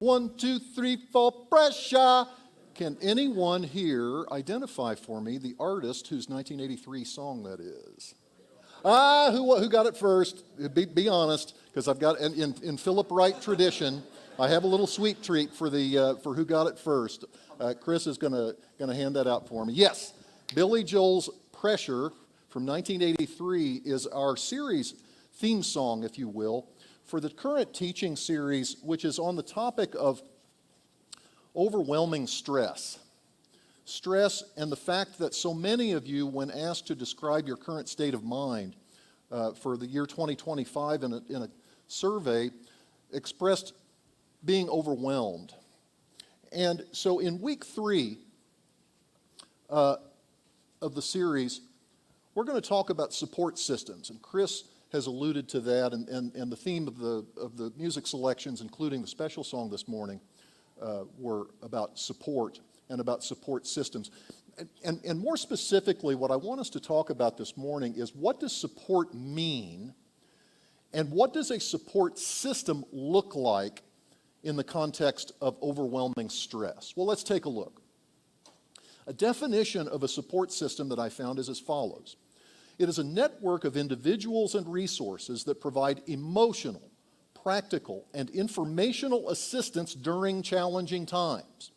1, 2, 3, 4, pressure. Can anyone here identify for me the artist whose 1983 song that is? Who got it first? Be honest, because I've got in Philip Wright tradition, I have a little sweet treat for who got it first. Chris is gonna hand that out for me. Yes, Billy Joel's "Pressure" from 1983 is our series theme song, if you will, for the current teaching series, which is on the topic of overwhelming stress. Stress and the fact that so many of you, when asked to describe your current state of mind for the year 2025 in a survey, expressed being overwhelmed. And so in week 3 of the series, we're going to talk about support systems. And Chris has alluded to that, and the theme of the music selections, including the special song this morning, were about support and about support systems. And more specifically, what I want us to talk about this morning is, what does support mean, and what does a support system look like in the context of overwhelming stress? Well, let's take a look. A definition of a support system that I found is as follows. It is a network of individuals and resources that provide emotional, practical, and informational assistance during challenging times,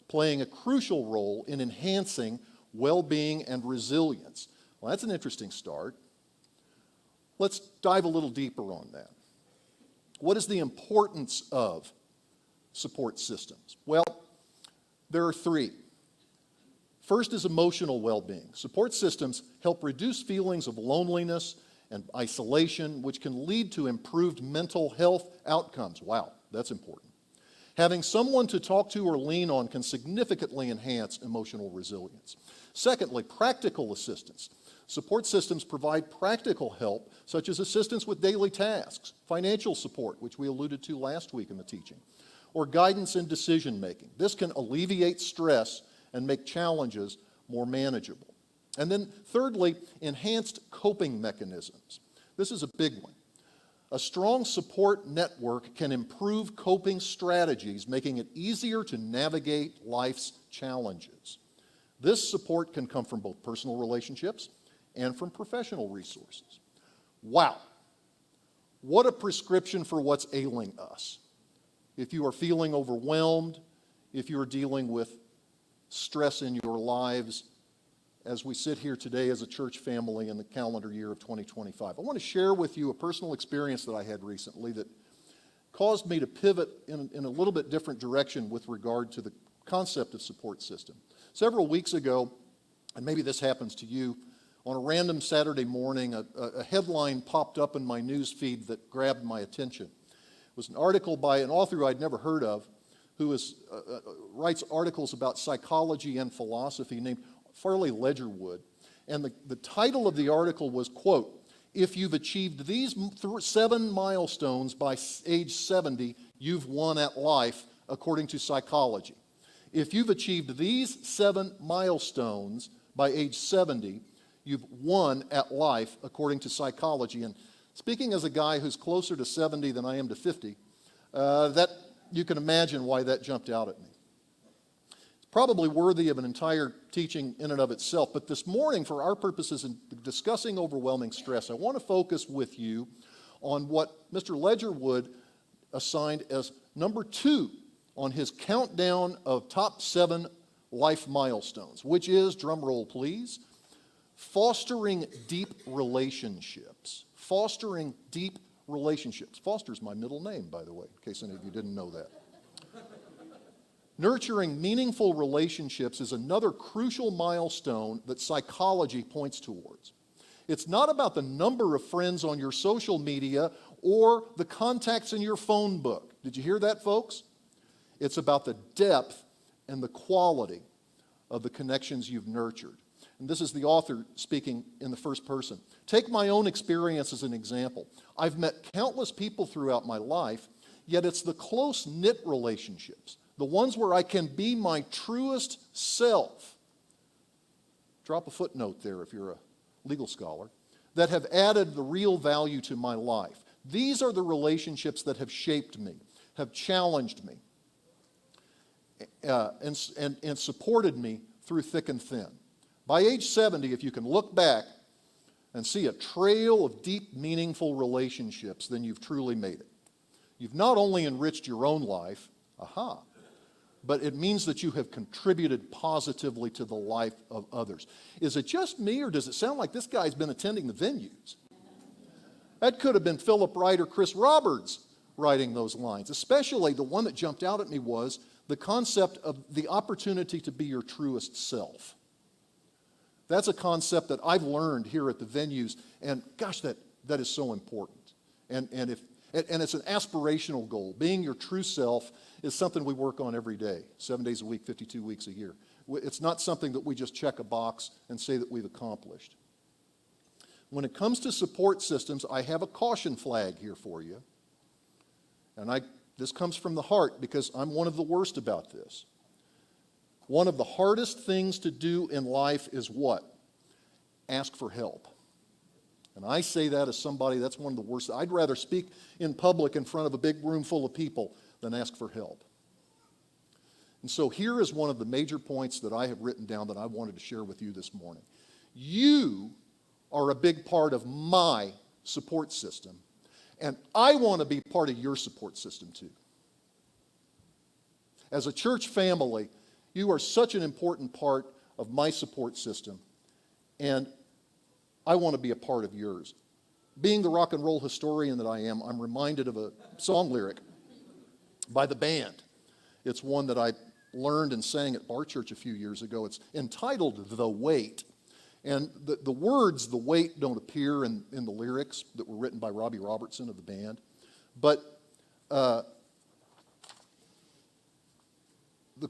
playing a crucial role in enhancing well-being and resilience. Well, that's an interesting start. Let's dive a little deeper on that. What is the importance of support systems? Well, there are 3. First is emotional well-being. Support systems help reduce feelings of loneliness and isolation, which can lead to improved mental health outcomes. Wow, that's important. Having someone to talk to or lean on can significantly enhance emotional resilience. Secondly, practical assistance. Support systems provide practical help, such as assistance with daily tasks, financial support, which we alluded to last week in the teaching, or guidance in decision making. This can alleviate stress and make challenges more manageable. And then thirdly, enhanced coping mechanisms. This is a big one. A strong support network can improve coping strategies, making it easier to navigate life's challenges. This support can come from both personal relationships and from professional resources. Wow. What a prescription for what's ailing us. If you are feeling overwhelmed, if you are dealing with stress in your lives, as we sit here today as a church family in the calendar year of 2025. I want to share with you a personal experience that I had recently that caused me to pivot in a little bit different direction with regard to the concept of support system. Several weeks ago, and maybe this happens to you, on a random Saturday morning, a headline popped up in my news feed that grabbed my attention. It was an article by an author I'd never heard of, who writes articles about psychology and philosophy, named Farley Ledgerwood. And the title of the article was, quote, "If you've achieved these 7 milestones by age 70, you've won at life, according to psychology. If you've achieved these 7 milestones by age 70, you've won at life, according to psychology." And speaking as a guy who's closer to 70 than I am to 50, that you can imagine why that jumped out at me. It's probably worthy of an entire teaching in and of itself, but this morning, for our purposes in discussing overwhelming stress, I want to focus with you on what Mr. Ledgerwood assigned as number 2 on his countdown of top 7 life milestones, which is, drum roll please, fostering deep relationships. Fostering deep relationships. Foster's my middle name, by the way, in case any of you didn't know that. Nurturing meaningful relationships is another crucial milestone that psychology points towards. It's not about the number of friends on your social media or the contacts in your phone book. Did you hear that, folks? It's about the depth and the quality of the connections you've nurtured. And this is the author speaking in the first person. Take my own experience as an example. I've met countless people throughout my life, yet it's the close-knit relationships, the ones where I can be my truest self, drop a footnote there if you're a legal scholar, that have added the real value to my life. These are the relationships that have shaped me, have challenged me, and supported me through thick and thin. By age 70, if you can look back and see a trail of deep, meaningful relationships, then you've truly made it. You've not only enriched your own life, but it means that you have contributed positively to the life of others. Is it just me, or does it sound like this guy's been attending the venues? That could have been Philip Wright or Chris Roberts writing those lines. Especially the one that jumped out at me was the concept of the opportunity to be your truest self. That's a concept that I've learned here at the venues, and gosh, that is so important. And it's an aspirational goal. Being your true self is something we work on every day, 7 days a week, 52 weeks a year. It's not something that we just check a box and say that we've accomplished. When it comes to support systems, I have a caution flag here for you. And this comes from the heart because I'm one of the worst about this. One of the hardest things to do in life is what? Ask for help. And I say that as somebody, that's one of the worst. I'd rather speak in public in front of a big room full of people than ask for help. And so here is one of the major points that I have written down that I wanted to share with you this morning. You are a big part of my support system, and I want to be part of your support system too. As a church family, you are such an important part of my support system, and I want to be a part of yours. Being the rock and roll historian that I am, I'm reminded of a song lyric by the band. It's one that I learned and sang at Bar Church a few years ago. It's entitled The Weight. And the words, the weight, don't appear in the lyrics that were written by Robbie Robertson of the band. But the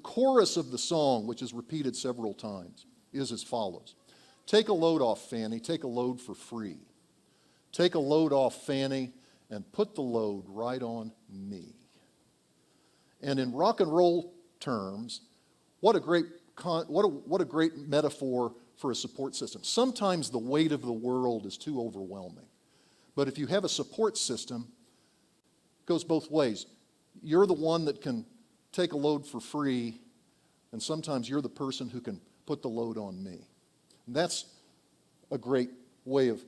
chorus of the song, which is repeated several times, is as follows. Take a load off, Fanny, take a load for free. Take a load off, Fanny, and put the load right on me. And in rock and roll terms, what a great metaphor for a support system. Sometimes the weight of the world is too overwhelming. But if you have a support system, it goes both ways. You're the one that can take a load for free, and sometimes you're the person who can put the load on me. And that's a great way of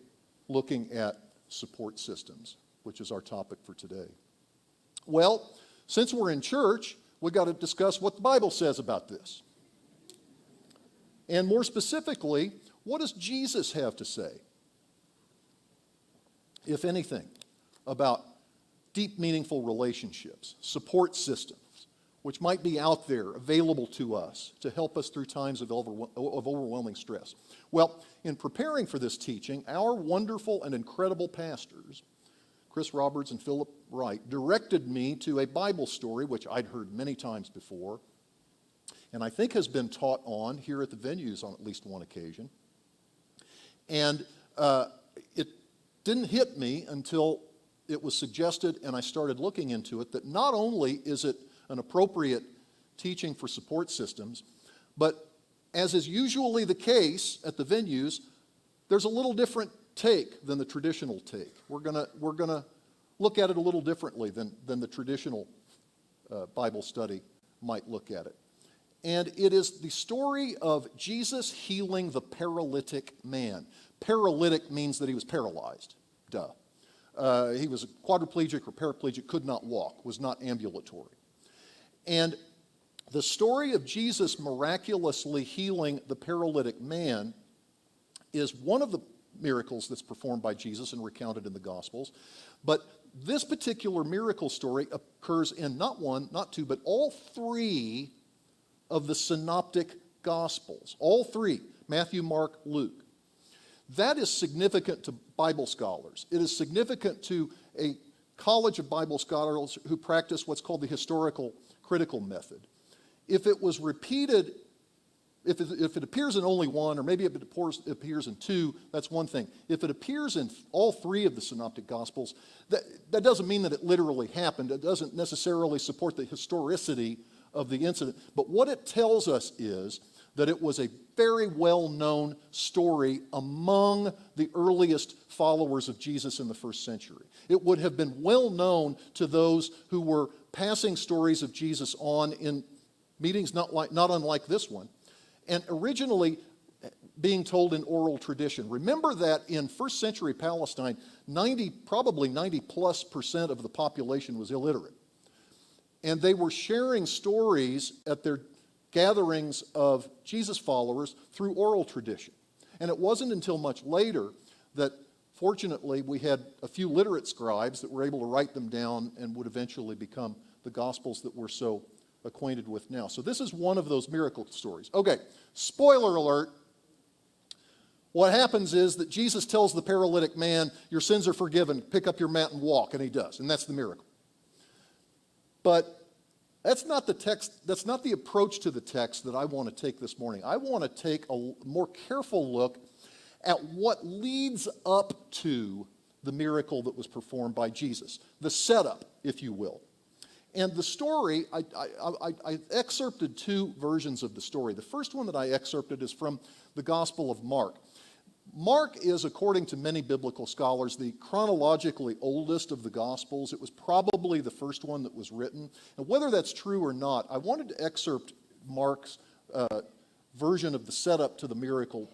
looking at support systems, which is our topic for today. Well, since we're in church, we've got to discuss what the Bible says about this. And more specifically, what does Jesus have to say, if anything, about deep, meaningful relationships, support systems, which might be out there available to us to help us through times of overwhelming stress? Well, in preparing for this teaching, our wonderful and incredible pastors, Chris Roberts and Philip Wright, directed me to a Bible story, which I'd heard many times before, and I think has been taught on here at the venues on at least one occasion. And it didn't hit me until it was suggested and I started looking into it that not only is it an appropriate teaching for support systems, but as is usually the case at the venues, there's a little different take than the traditional take. We're gonna look at it a little differently than the traditional Bible study might look at it. And it is the story of Jesus healing the paralytic man. Paralytic means that he was paralyzed. Duh. He was quadriplegic or paraplegic, could not walk, was not ambulatory. And the story of Jesus miraculously healing the paralytic man is one of the miracles that's performed by Jesus and recounted in the Gospels. But this particular miracle story occurs in not one, not two, but all three of the synoptic Gospels. All three, Matthew, Mark, Luke. That is significant to Bible scholars. It is significant to a college of Bible scholars who practice what's called the historical critical method. If it was repeated, if it appears in only one, or maybe if it appears in two, that's one thing. If it appears in all three of the synoptic Gospels, that doesn't mean that it literally happened. It doesn't necessarily support the historicity of the incident. But what it tells us is that it was a very well-known story among the earliest followers of Jesus in the first century. It would have been well known to those who were passing stories of Jesus on in meetings not unlike this one, and originally being told in oral tradition. Remember that in first century Palestine, probably 90+% of the population was illiterate. And they were sharing stories at their gatherings of Jesus followers through oral tradition. And it wasn't until much later that, fortunately, we had a few literate scribes that were able to write them down and would eventually become the Gospels that we're so acquainted with now. So this is one of those miracle stories. Okay, spoiler alert. What happens is that Jesus tells the paralytic man, your sins are forgiven, pick up your mat and walk, and he does, and that's the miracle. But that's not the text, that's not the approach to the text that I want to take this morning. I want to take a more careful look at what leads up to the miracle that was performed by Jesus, the setup, if you will. And the story, I excerpted two versions of the story. The first one that I excerpted is from the Gospel of Mark. Mark is, according to many biblical scholars, the chronologically oldest of the Gospels. It was probably the first one that was written. And whether that's true or not, I wanted to excerpt Mark's version of the setup to the miracle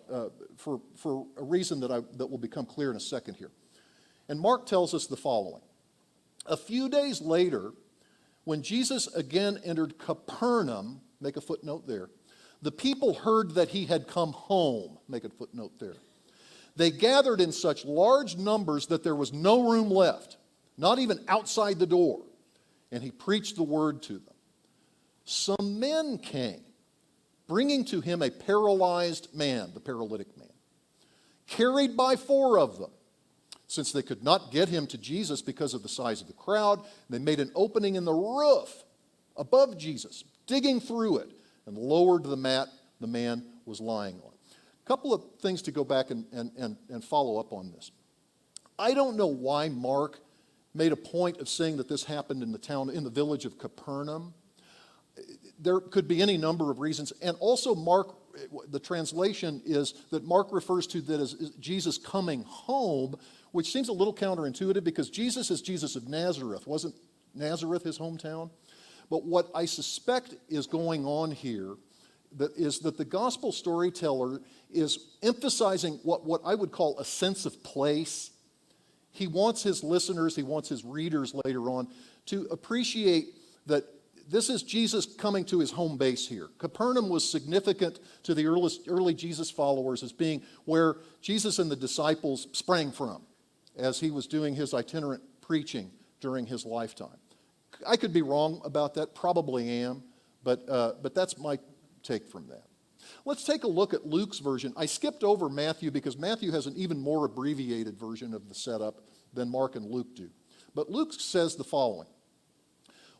for a reason that will become clear in a second here. And Mark tells us the following. A few days later, when Jesus again entered Capernaum, make a footnote there, the people heard that he had come home, make a footnote there. They gathered in such large numbers that there was no room left, not even outside the door, and he preached the word to them. Some men came, bringing to him a paralyzed man, the paralytic man, carried by 4 of them. Since they could not get him to Jesus because of the size of the crowd, they made an opening in the roof above Jesus, digging through it, and lowered the mat the man was lying on. A couple of things to go back and follow up on this. I don't know why Mark made a point of saying that this happened in the village of Capernaum. There could be any number of reasons. And also Mark, the translation is that Mark refers to that as Jesus coming home, which seems a little counterintuitive because Jesus is Jesus of Nazareth. Wasn't Nazareth his hometown? But what I suspect is going on here is that the gospel storyteller is emphasizing what I would call a sense of place. He wants his listeners, he wants his readers later on to appreciate that this is Jesus coming to his home base here. Capernaum was significant to the early Jesus followers as being where Jesus and the disciples sprang from as he was doing his itinerant preaching during his lifetime. I could be wrong about that, probably am, but that's my take from that. Let's take a look at Luke's version. I skipped over Matthew because Matthew has an even more abbreviated version of the setup than Mark and Luke do. But Luke says the following.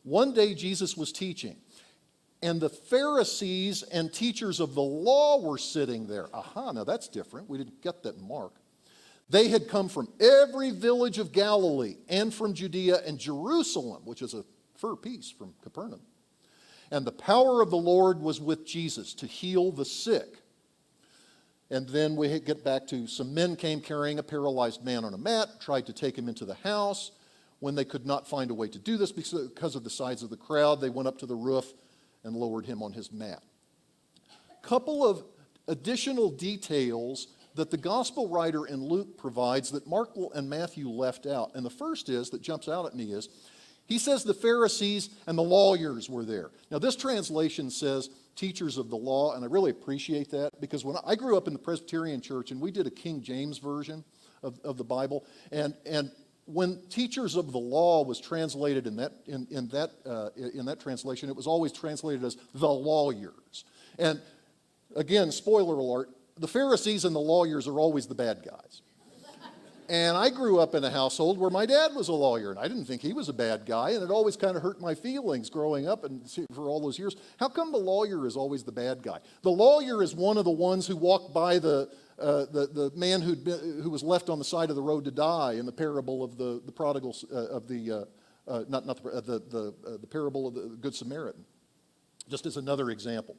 One day Jesus was teaching, and the Pharisees and teachers of the law were sitting there. Aha, now that's different. We didn't get that in Mark. They had come from every village of Galilee and from Judea and Jerusalem, which is a fur piece from Capernaum. And the power of the Lord was with Jesus to heal the sick. And then we get back to some men came carrying a paralyzed man on a mat, tried to take him into the house. When they could not find a way to do this because of the size of the crowd, they went up to the roof and lowered him on his mat. A couple of additional details that the gospel writer in Luke provides that Mark and Matthew left out. And the first is, that jumps out at me is, he says the Pharisees and the lawyers were there. Now this translation says teachers of the law, and I really appreciate that because when I grew up in the Presbyterian church and we did a King James version of the Bible, and when teachers of the law was translated in that translation, it was always translated as the lawyers. And again, spoiler alert, the Pharisees and the lawyers are always the bad guys. And I grew up in a household where my dad was a lawyer, and I didn't think he was a bad guy, and it always kind of hurt my feelings growing up and for all those years. How come the lawyer is always the bad guy? The lawyer is one of the ones who walked by the man who was left on the side of the road to die in the parable of the prodigal the parable of the Good Samaritan, just as another example.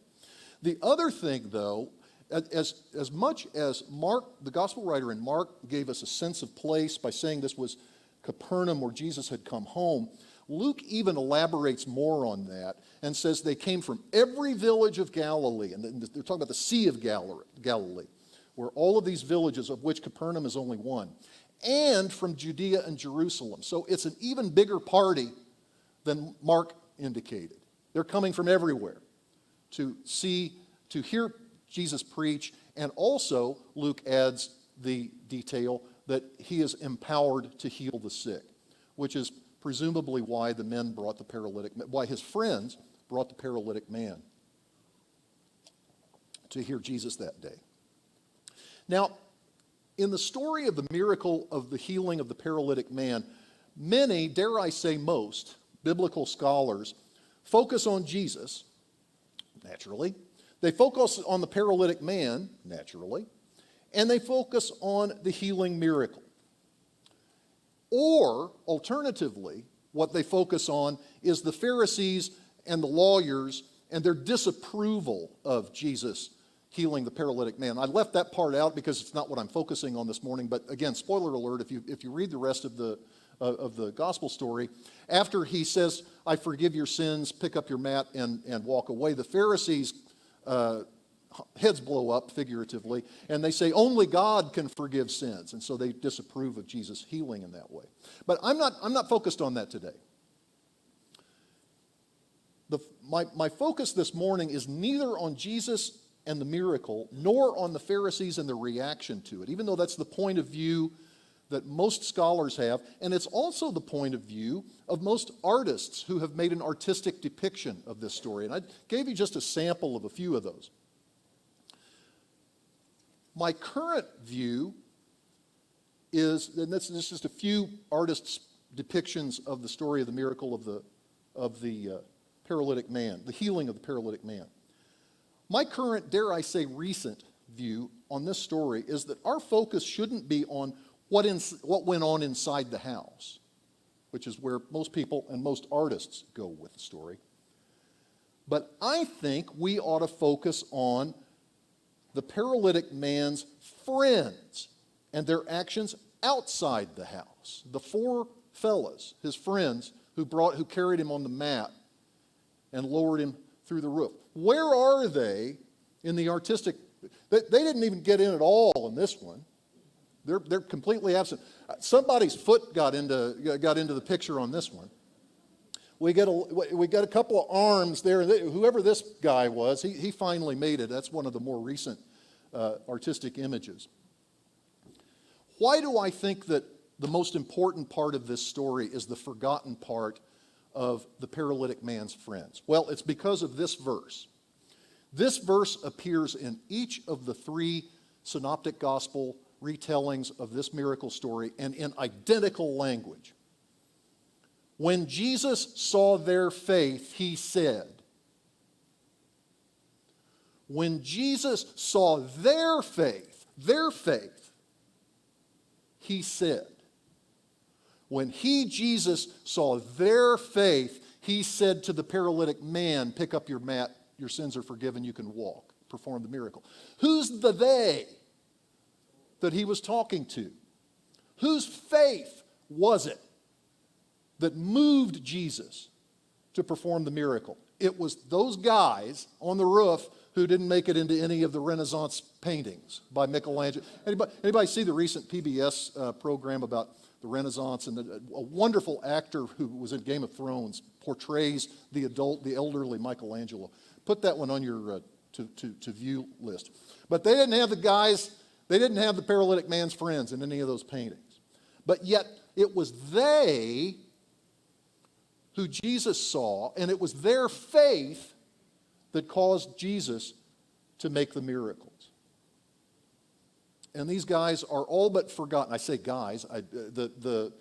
The other thing, though, as much as Mark, the gospel writer in Mark, gave us a sense of place by saying this was Capernaum where Jesus had come home, Luke even elaborates more on that and says they came from every village of Galilee. And they're talking about the Sea of Galilee, where all of these villages, of which Capernaum is only one, and from Judea and Jerusalem. So it's an even bigger party than Mark indicated. They're coming from everywhere to hear Jesus preach, and also Luke adds the detail that he is empowered to heal the sick, which is presumably why why his friends brought the paralytic man to hear Jesus that day. Now, in the story of the miracle of the healing of the paralytic man, many, dare I say most, biblical scholars focus on Jesus, naturally. They focus on the paralytic man, naturally. And they focus on the healing miracle. Or, alternatively, what they focus on is the Pharisees and the lawyers and their disapproval of Jesus healing the paralytic man. I left that part out because it's not what I'm focusing on this morning, but again, spoiler alert, if you read the rest of the gospel story, after he says, I forgive your sins, pick up your mat and walk away, the Pharisees' heads blow up, figuratively, and they say only God can forgive sins, and so they disapprove of Jesus healing in that way. But I'm not focused on that today. My focus this morning is neither on Jesus and the miracle, nor on the Pharisees and the reaction to it, even though that's the point of view that most scholars have, and it's also the point of view of most artists who have made an artistic depiction of this story. And I gave you just a sample of a few of those. My current view is, and this is just a few artists' depictions of the story of the miracle of the paralytic man, the healing of the paralytic man. My current, dare I say recent, view on this story is that our focus shouldn't be on what went on inside the house, which is where most people and most artists go with the story. But I think we ought to focus on the paralytic man's friends and their actions outside the house. The four fellas, his friends, who carried him on the mat and lowered him through the roof. Where are they in the artistic? They didn't even get in at all in this one. They're completely absent. Somebody's foot got into the picture on this one. We got a couple of arms there. Whoever this guy was, he finally made it. That's one of the more recent artistic images. Why do I think that the most important part of this story is the forgotten part of the paralytic man's friends? Well, it's because of this verse. This verse appears in each of the three synoptic gospel retellings of this miracle story, and in identical language. When Jesus saw their faith, he said. When Jesus saw their faith, he said. When Jesus saw their faith, he said to the paralytic man, pick up your mat, your sins are forgiven, you can walk. Perform the miracle. Who's the they that he was talking to? Whose faith was it that moved Jesus to perform the miracle? It was those guys on the roof who didn't make it into any of the Renaissance paintings by Michelangelo. Anybody see the recent PBS program about the Renaissance? And a wonderful actor who was in Game of Thrones portrays the elderly Michelangelo. Put that one on your to view list. But they didn't have the paralytic man's friends in any of those paintings. But yet it was they who Jesus saw, and it was their faith that caused Jesus to make the miracles. And these guys are all but forgotten. I say guys. The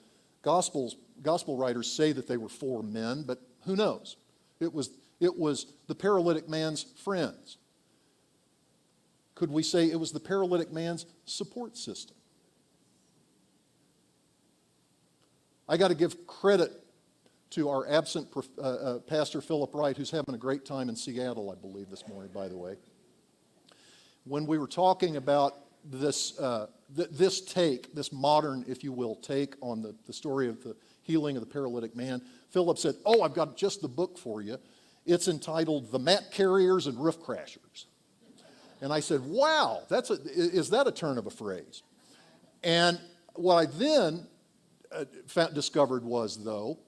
gospel writers say that they were four men, but who knows? It was the paralytic man's friends. Could we say it was the paralytic man's support system? I got to give credit to our absent Pastor Philip Wright, who's having a great time in Seattle, I believe, this morning, by the way. When we were talking about this modern, if you will, take on the story of the healing of the paralytic man. Philip said, "Oh, I've got just the book for you. It's entitled The Mat Carriers and Roof Crashers." And I said, "Wow, is that a turn of a phrase?" And what I then discovered was, though,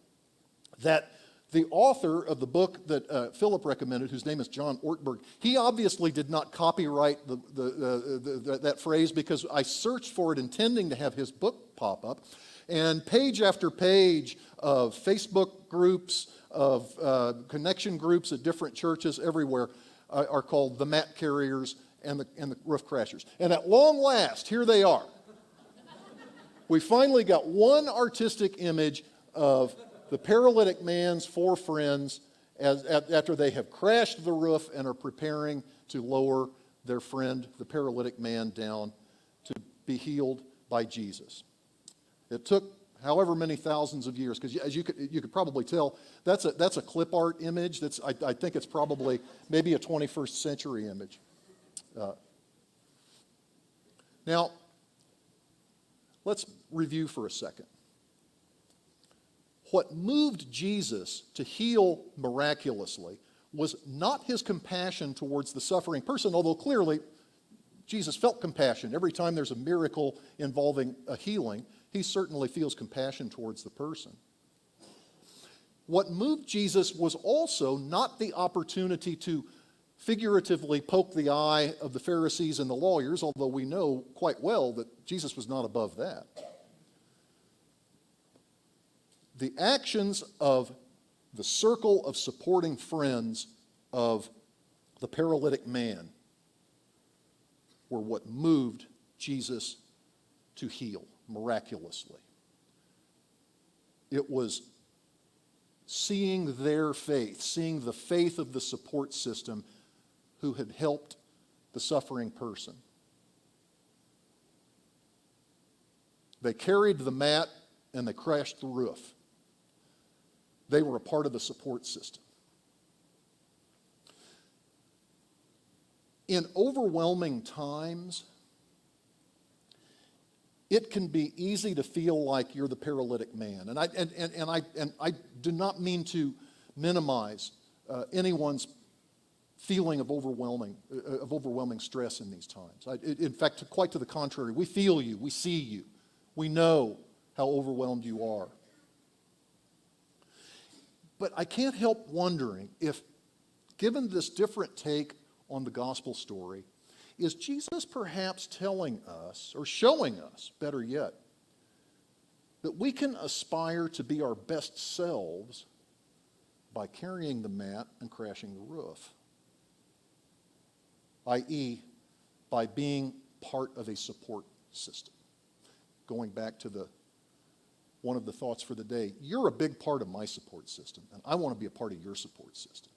that the author of the book that Philip recommended, whose name is John Ortberg, he obviously did not copyright that phrase, because I searched for it intending to have his book pop up. And page after page of Facebook groups, of connection groups at different churches everywhere are called The Mat Carriers and the Roof Crashers. And at long last, here they are. We finally got one artistic image of the paralytic man's four friends after they have crashed the roof and are preparing to lower their friend, the paralytic man, down to be healed by Jesus. It took however many thousands of years, because as you could probably tell, that's a clip art image. I think it's probably maybe a 21st century image. Now, let's review for a second. What moved Jesus to heal miraculously was not his compassion towards the suffering person, although clearly Jesus felt compassion. Every time there's a miracle involving a healing, he certainly feels compassion towards the person. What moved Jesus was also not the opportunity to figuratively poke the eye of the Pharisees and the lawyers, although we know quite well that Jesus was not above that. The actions of the circle of supporting friends of the paralytic man were what moved Jesus to heal miraculously. It was seeing their faith, seeing the faith of the support system who had helped the suffering person. They carried the mat and they crashed the roof. They were a part of the support system. In overwhelming times, it can be easy to feel like you're the paralytic man. And I do not mean to minimize anyone's feeling of overwhelming stress in these times. In fact, quite to the contrary, we feel you, we see you, we know how overwhelmed you are. But I can't help wondering if, given this different take on the gospel story, is Jesus perhaps telling us, or showing us, better yet, that we can aspire to be our best selves by carrying the mat and crashing the roof, i.e., by being part of a support system. Going back to one of the thoughts for the day, you're a big part of my support system, and I want to be a part of your support system.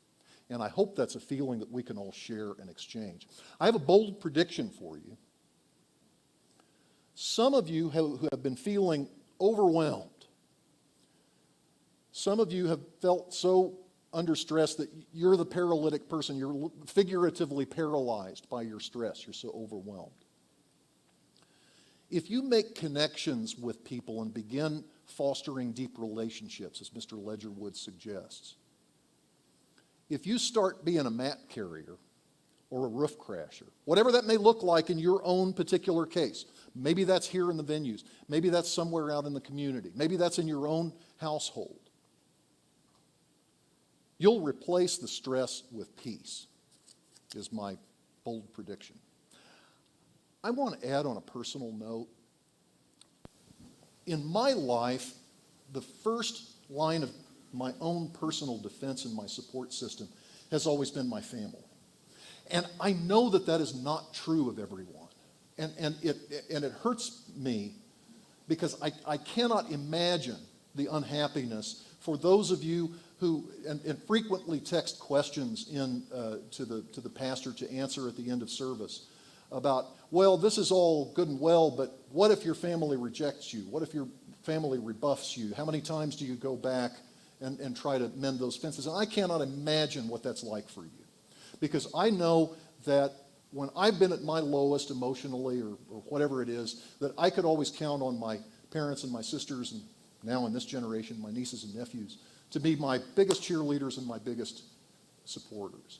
And I hope that's a feeling that we can all share and exchange. I have a bold prediction for you. Some of you who have been feeling overwhelmed, some of you have felt so under stress that you're the paralytic person, you're figuratively paralyzed by your stress, you're so overwhelmed. If you make connections with people and begin fostering deep relationships, as Mr. Ledgerwood suggests, if you start being a mat carrier or a roof crasher, whatever that may look like in your own particular case, maybe that's here in the venues, maybe that's somewhere out in the community, maybe that's in your own household, you'll replace the stress with peace, is my bold prediction. I want to add on a personal note. In my life, the first line of my own personal defense and my support system has always been my family. And I know that that is not true of everyone. And it hurts me because I cannot imagine the unhappiness for those of you who and frequently text questions in to the pastor to answer at the end of service about, well, this is all good and well, but what if your family rejects you? What if your family rebuffs you? How many times do you go back and try to mend those fences? And I cannot imagine what that's like for you. Because I know that when I've been at my lowest emotionally or whatever it is, that I could always count on my parents and my sisters and now in this generation, my nieces and nephews, to be my biggest cheerleaders and my biggest supporters.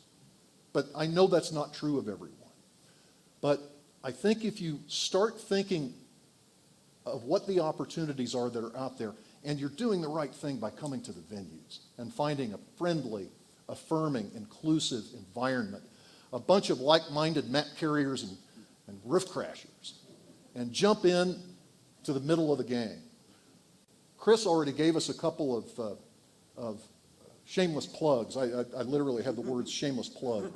But I know that's not true of everyone. But I think if you start thinking of what the opportunities are that are out there, and you're doing the right thing by coming to the venues and finding a friendly, affirming, inclusive environment, a bunch of like-minded mat carriers and roof crashers, and jump in to the middle of the game. Chris already gave us a couple of shameless plugs. I literally have the words shameless plug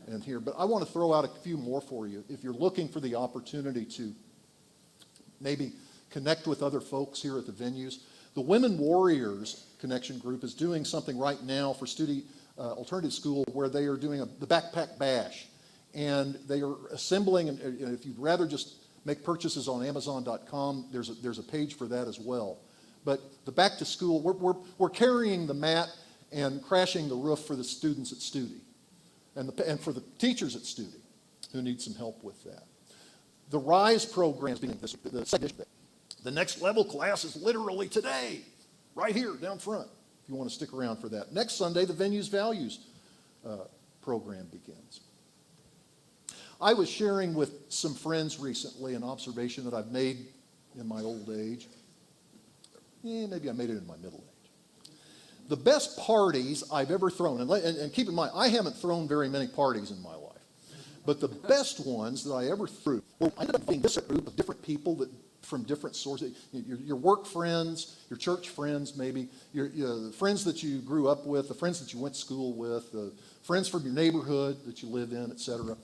in here, but I want to throw out a few more for you. If you're looking for the opportunity to maybe connect with other folks here at the venues, the Women Warriors Connection Group is doing something right now for Studi Alternative School where they are doing the Backpack Bash. And they are assembling, and if you'd rather just make purchases on Amazon.com, there's a page for that as well. But the back to school, we're carrying the mat and crashing the roof for the students at Studi and for the teachers at Studi who need some help with that. The RISE program is being the second edition. The next level class is literally today, right here down front, if you want to stick around for that. Next Sunday, the Venues Values program begins. I was sharing with some friends recently an observation that I've made in my old age. Maybe I made it in my middle age. The best parties I've ever thrown, and keep in mind, I haven't thrown very many parties in my life, but the best ones that I ever threw, well, I ended up being this group of different people that from different sources, your work friends, your church friends maybe, your friends that you grew up with, the friends that you went to school with, the friends from your neighborhood that you live in, etc.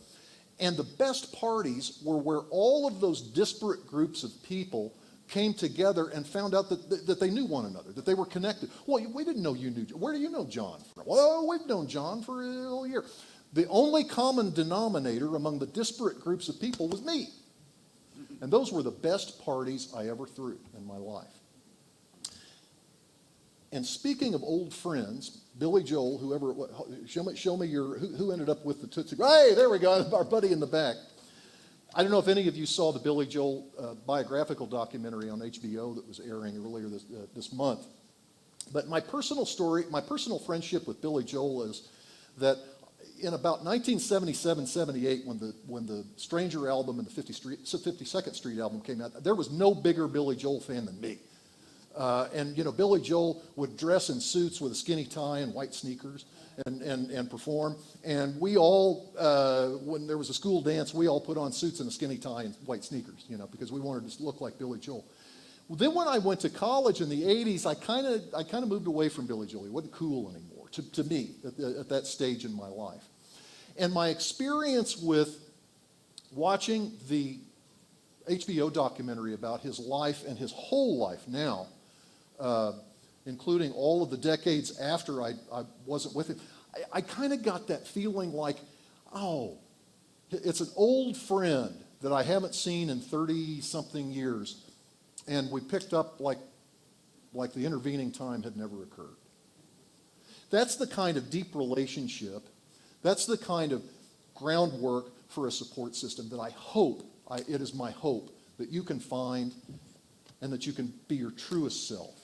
And the best parties were where all of those disparate groups of people came together and found out that they knew one another, that they were connected. Well, we didn't know you knew. Where do you know John from? Well, we've known John for a whole year. The only common denominator among the disparate groups of people was me. And those were the best parties I ever threw in my life. And speaking of old friends, Billy Joel, whoever, show me your, who ended up with the Tootsie. Hey, there we go, our buddy in the back. I don't know if any of you saw the Billy Joel biographical documentary on HBO that was airing earlier this month. But my personal story, my personal friendship with Billy Joel is that in about 1977-78, when the Stranger album and the 52nd Street album came out, there was no bigger Billy Joel fan than me. And you know, Billy Joel would dress in suits with a skinny tie and white sneakers and perform. And we all, when there was a school dance, we all put on suits and a skinny tie and white sneakers, you know, because we wanted to look like Billy Joel. Well, then when I went to college in the 80s, I kind of moved away from Billy Joel. He wasn't cool anymore to me at that stage in my life. And my experience with watching the HBO documentary about his life and his whole life now, including all of the decades after I wasn't with him, I kind of got that feeling like, oh, it's an old friend that I haven't seen in 30-something years, and we picked up like the intervening time had never occurred. That's the kind of deep relationship, that's the kind of groundwork for a support system that I hope, it is my hope, that you can find and that you can be your truest self